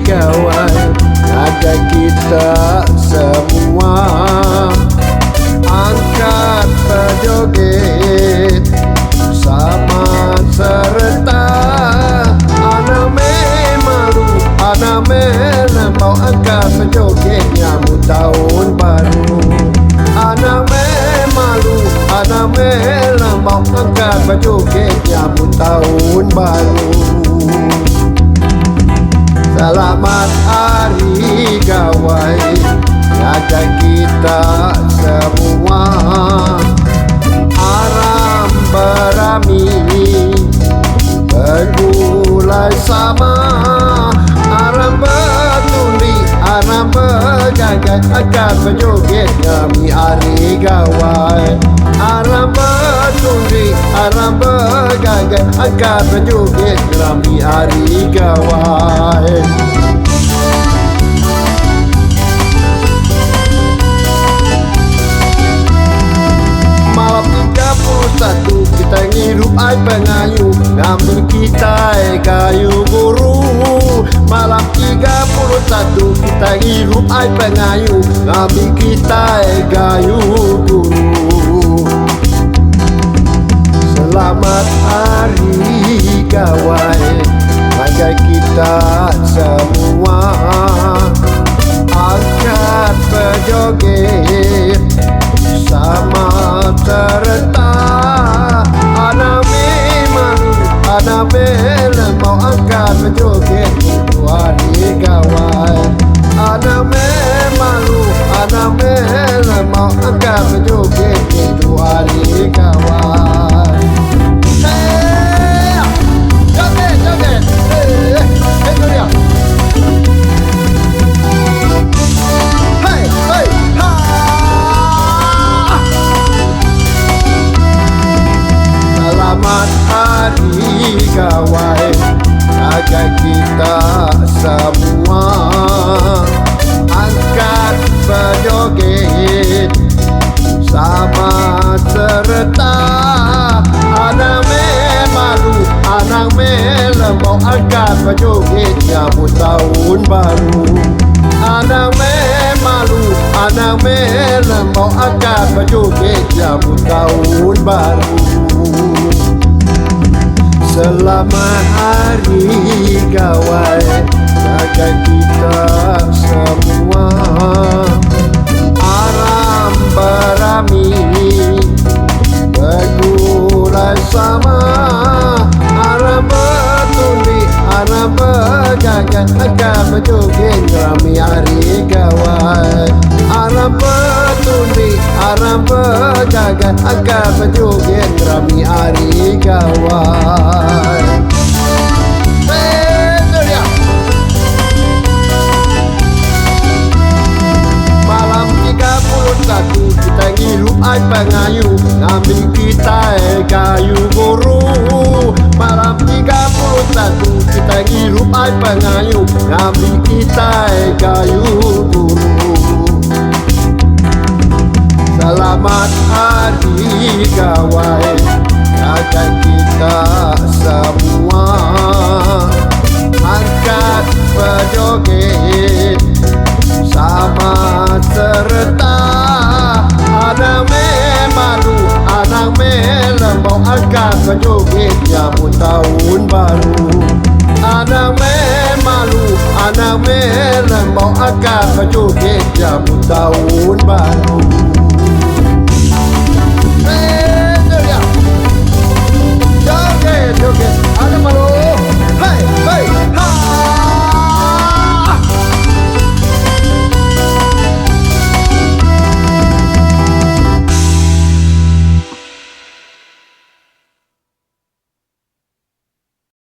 kawan, ajak kita semua angkat berjoget sama serta. Anak malu, anak melambau, angkat berjoget nyambut tahun baru. Anak malu, anak melambau, angkat berjoget nyambut tahun baru. Selamat hari gawai, ajak kita semua aram berami, bergulai sama, aram bertundi, aram bergagai, akan berjoget kami hari gawai. Aram bertundi, aram bergagai, akan berjoget kami hari gawai. Malam 31 kita ngirup ai pengayu, ngambil kita kayu buru. Malam 31 kita ngirup ai pengayu, ngambil kita kayu buru. Selamat hari gawai, ajak kita semua angkat berjoget sama serta. Anak malu, anak melambau, angkat berjoget untuk hari gawai. Anak malu, anak melambau, angkat berjoget untuk hari gawai. Joget, joget, itu dia. Selamat hari gawai, ajak kita semua angkat berjoget sama serta. Anak malu, anak melambau, angkat berjoget nyambut tahun baru. Anak malu, anak melambau, angkat berjoget nyambut tahun baru. Selamat hari gawai, ajak kita semua aram berami, bergulai sama, aram bertundi, aram bergagai, angkat berjoget kami hari gawai. Aram bertundi, aram bergagai, angkat berjoget kami hari gawai. Itu dia. Malam 31 kita ngirup ai pengayu, ngambil kita kayu buru. Malam 31 kita ngirup ai pengayu, ngambil kita kayu buru. Selamat hari gawai, ajak kita semua angkat berjoget sama serta. Anak malu, anak melambau, angkat berjoget nyambut tahun baru. Anak malu, anak melambau, angkat berjoget nyambut tahun baru.